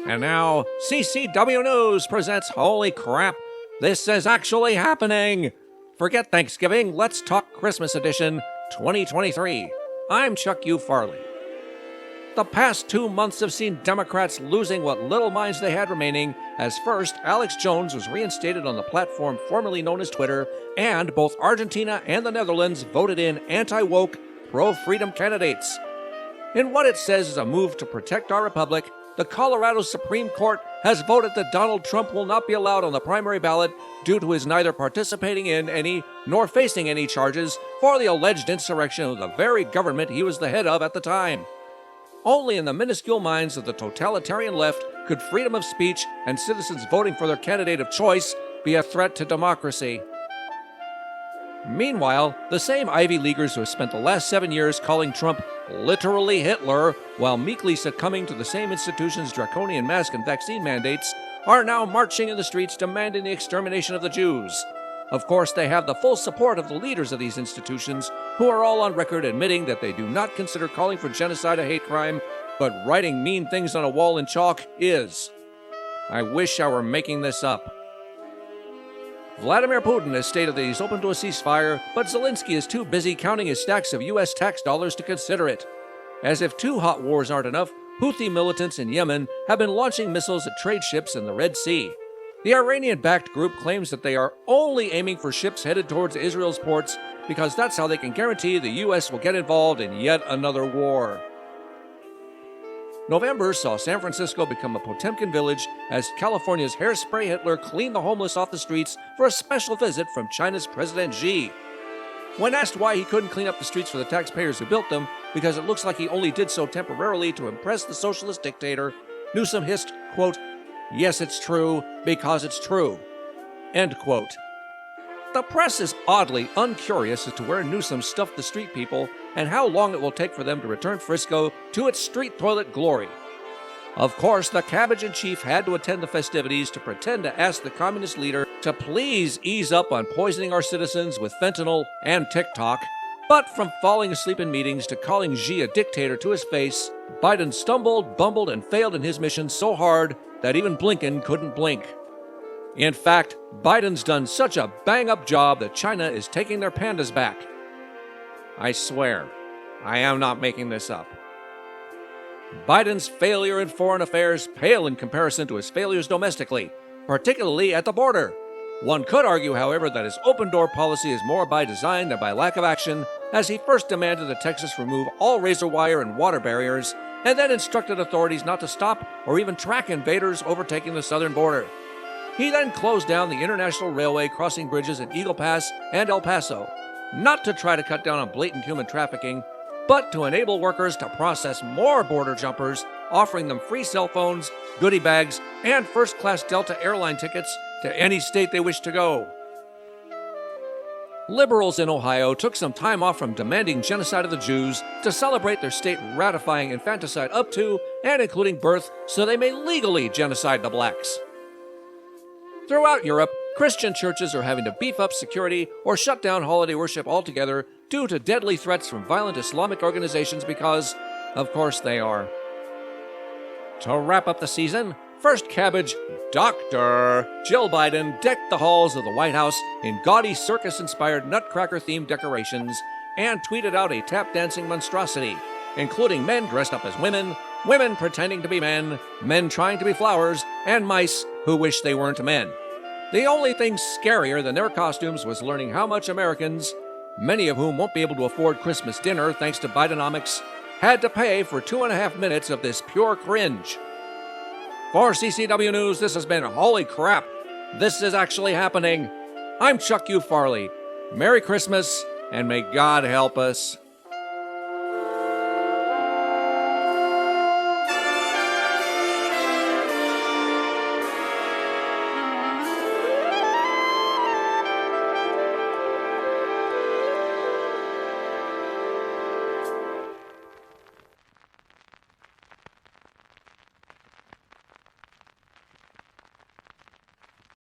And now, CCW News presents Holy Crap, This Is Actually Happening! Forget Thanksgiving, let's talk Christmas edition 2023. I'm Chuck U. Farley. The past 2 months have seen Democrats losing what little minds they had remaining, as first, Alex Jones was reinstated on the platform formerly known as Twitter, and both Argentina and the Netherlands voted in anti-woke, pro-freedom candidates. In what it says is a move to protect our republic, the Colorado Supreme Court has voted that Donald Trump will not be allowed on the primary ballot due to his neither participating in any nor facing any charges for the alleged insurrection of the very government he was the head of at the time. Only in the minuscule minds of the totalitarian left could freedom of speech and citizens voting for their candidate of choice be a threat to democracy. Meanwhile, the same Ivy Leaguers who have spent the last 7 years calling Trump literally Hitler while meekly succumbing to the same institution's draconian mask and vaccine mandates are now marching in the streets demanding the extermination of the Jews. Of course, they have the full support of the leaders of these institutions, who are all on record admitting that they do not consider calling for genocide a hate crime, but writing mean things on a wall in chalk is. I wish I were making this up. Vladimir Putin has stated that he's open to a ceasefire, but Zelenskyy is too busy counting his stacks of U.S. tax dollars to consider it. As if two hot wars aren't enough, Houthi militants in Yemen have been launching missiles at trade ships in the Red Sea. The Iranian-backed group claims that they are only aiming for ships headed towards Israel's ports because that's how they can guarantee the U.S. will get involved in yet another war. November saw San Francisco become a Potemkin village as California's hairspray Hitler cleaned the homeless off the streets for a special visit from China's President Xi. When asked why he couldn't clean up the streets for the taxpayers who built them, because it looks like he only did so temporarily to impress the socialist dictator, Newsom hissed, quote, "Yes, it's true, because it's true," end quote. The press is oddly uncurious as to where Newsom stuffed the street people and how long it will take for them to return Frisco to its street toilet glory. Of course, the cabbage in chief had to attend the festivities to pretend to ask the communist leader to please ease up on poisoning our citizens with fentanyl and TikTok. But from falling asleep in meetings to calling Xi a dictator to his face, Biden stumbled, bumbled, and failed in his mission so hard that even Blinken couldn't blink. In fact, Biden's done such a bang-up job that China is taking their pandas back. I swear, I am not making this up. Biden's failure in foreign affairs pale in comparison to his failures domestically, particularly at the border. One could argue, however, that his open-door policy is more by design than by lack of action, as he first demanded that Texas remove all razor wire and water barriers, and then instructed authorities not to stop or even track invaders overtaking the southern border. He then closed down the international railway crossing bridges in Eagle Pass and El Paso, not to try to cut down on blatant human trafficking, but to enable workers to process more border jumpers, offering them free cell phones, goodie bags, and first-class Delta airline tickets to any state they wish to go. Liberals in Ohio took some time off from demanding genocide of the Jews to celebrate their state ratifying infanticide up to and including birth so they may legally genocide the blacks. Throughout Europe, Christian churches are having to beef up security or shut down holiday worship altogether due to deadly threats from violent Islamic organizations because, of course, they are. To wrap up the season, first cabbage, Dr. Jill Biden decked the halls of the White House in gaudy circus-inspired nutcracker-themed decorations and tweeted out a tap-dancing monstrosity, including men dressed up as women, women pretending to be men trying to be flowers, and mice who wish they weren't men. The only thing scarier than their costumes was learning how much Americans, many of whom won't be able to afford Christmas dinner thanks to Bidenomics, had to pay for 2.5 minutes of this pure cringe. For CCW News, this has been Holy Crap, This Is Actually Happening. I'm Chuck U. Farley. Merry Christmas, and may God help us.